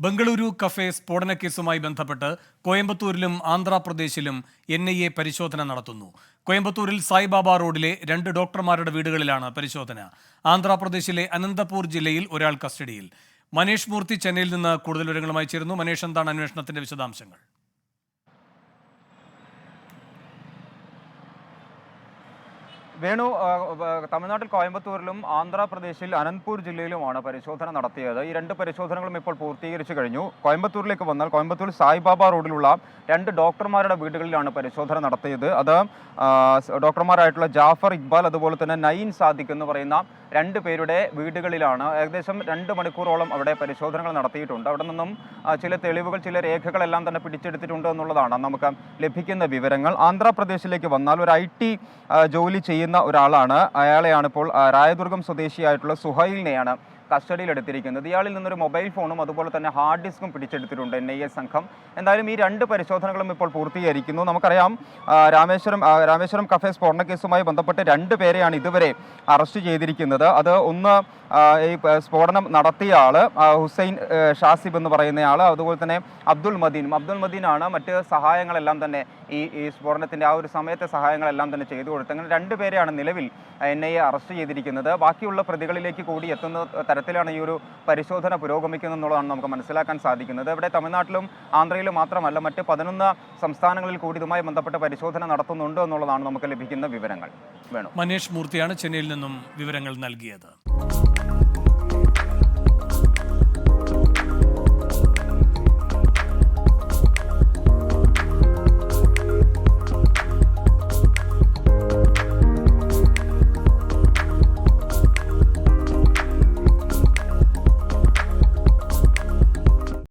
Bengaluru cafe സ്ഫോടനക്കേസുമായി ബന്ധപ്പെട്ട് കോയമ്പത്തൂരിലും ആന്ധ്രാപ്രദേശിലും NIA പരിശോധന നടത്തുന്നു. കോയമ്പത്തൂരിൽ സായിബാബ റോഡിലെ 2 ഡോക്ടർമാരുടെ വീടുകളിലാണ് പരിശോധന. ആന്ധ്രാപ്രദേശിലെ അനന്തപൂർ ജില്ലയിൽ ഒരാൾ കസ്റ്റഡിയിൽ. മനേഷ് മൂർത്തി ചെന്നൈയിൽ നിന്ന് കൂടുതൽ വിവരങ്ങളുമായി ചേരുന്നു. മനേഷ്, എന്താണ് അന്വേഷണത്തിന്റെ വിശദാംശങ്ങൾ? വേണു, തമിഴ്നാട്ടിൽ കോയമ്പത്തൂരിലും ആന്ധ്രാപ്രദേശിൽ അനന്തപൂർ ജില്ലയിലുമാണ് പരിശോധന നടത്തിയത്. ഈ 2 പരിശോധനകളും ഇപ്പോൾ പൂർത്തീകരിച്ചു കഴിഞ്ഞു. കോയമ്പത്തൂരിലേക്ക് വന്നാൽ കോയമ്പത്തൂർ സായിബാബ റോഡിലുള്ള 2 ഡോക്ടർമാരുടെ വീടുകളിലാണ് പരിശോധന നടത്തിയത്. അത് ഡോക്ടർമാരായിട്ടുള്ള ജാഫർ ഇക്ബാൽ, അതുപോലെ തന്നെ നയീൻ സാദിഖ് എന്ന് പറയുന്ന 2 പേരുടെ വീടുകളിലാണ്. ഏകദേശം 2 മണിക്കൂറോളം അവിടെ പരിശോധനകൾ നടത്തിയിട്ടുണ്ട്. അവിടെ നിന്നും ചില തെളിവുകൾ, ചില രേഖകളെല്ലാം തന്നെ പിടിച്ചെടുത്തിട്ടുണ്ട് എന്നുള്ളതാണ് നമുക്ക് ലഭിക്കുന്ന വിവരങ്ങൾ. ആന്ധ്രാപ്രദേശിലേക്ക് വന്നാൽ ഒരു IT ജോലി ചെയ്യുന്ന ഒരാളാണ്. അയാളെയാണ് ഇപ്പോൾ രായദുർഗം സ്വദേശിയായിട്ടുള്ള സുഹൈലിനെയാണ് കസ്റ്റഡിയിലെടുത്തിരിക്കുന്നത്. ഇയാളിൽ നിന്നൊരു മൊബൈൽ ഫോണും അതുപോലെ തന്നെ ഹാർഡ് ഡിസ്കും പിടിച്ചെടുത്തിട്ടുണ്ട് NIA സംഘം. എന്തായാലും ഈ 2 പരിശോധനകളും ഇപ്പോൾ പൂർത്തീകരിക്കുന്നു. നമുക്കറിയാം, രാമേശ്വരം കഫേ സ്ഫോടനക്കേസുമായി ബന്ധപ്പെട്ട് 2 പേരെയാണ് ഇതുവരെ അറസ്റ്റ് ചെയ്തിരിക്കുന്നത്. അത് ഒന്ന് ഈ സ്ഫോടനം നടത്തിയ ആള് ഹുസൈൻ ഷാസിബ് എന്ന് പറയുന്നയാൾ, അതുപോലെ തന്നെ അബ്ദുൾ മദീനാണ് മറ്റ് സഹായങ്ങളെല്ലാം തന്നെ ഈ സ്ഫോടനത്തിന്റെ ആ ഒരു സമയത്തെ സഹായങ്ങളെല്ലാം തന്നെ ചെയ്തു കൊടുത്തത്. അങ്ങനെ 2 പേരെയാണ് നിലവിൽ NIA അറസ്റ്റ് ചെയ്തിരിക്കുന്നത്. ബാക്കിയുള്ള പ്രതികളിലേക്ക് കൂടി എത്തുന്ന തരത്തിലാണ് ഈ ഒരു പരിശോധന പുരോഗമിക്കുന്നത് എന്നുള്ളതാണ് നമുക്ക് മനസ്സിലാക്കാൻ സാധിക്കുന്നത്. ഇവിടെ തമിഴ്നാട്ടിലും ആന്ധ്രയിലും മാത്രമല്ല, മറ്റ് 11 സംസ്ഥാനങ്ങളിൽ കൂടി ഇതുമായി ബന്ധപ്പെട്ട പരിശോധന നടത്തുന്നുണ്ട് എന്നുള്ളതാണ് നമുക്ക് ലഭിക്കുന്ന വിവരങ്ങൾ. വേണം. മനേഷ് മൂർത്തിയാണ് ചെന്നൈയിൽ നിന്നും വിവരങ്ങൾ നൽകിയത്.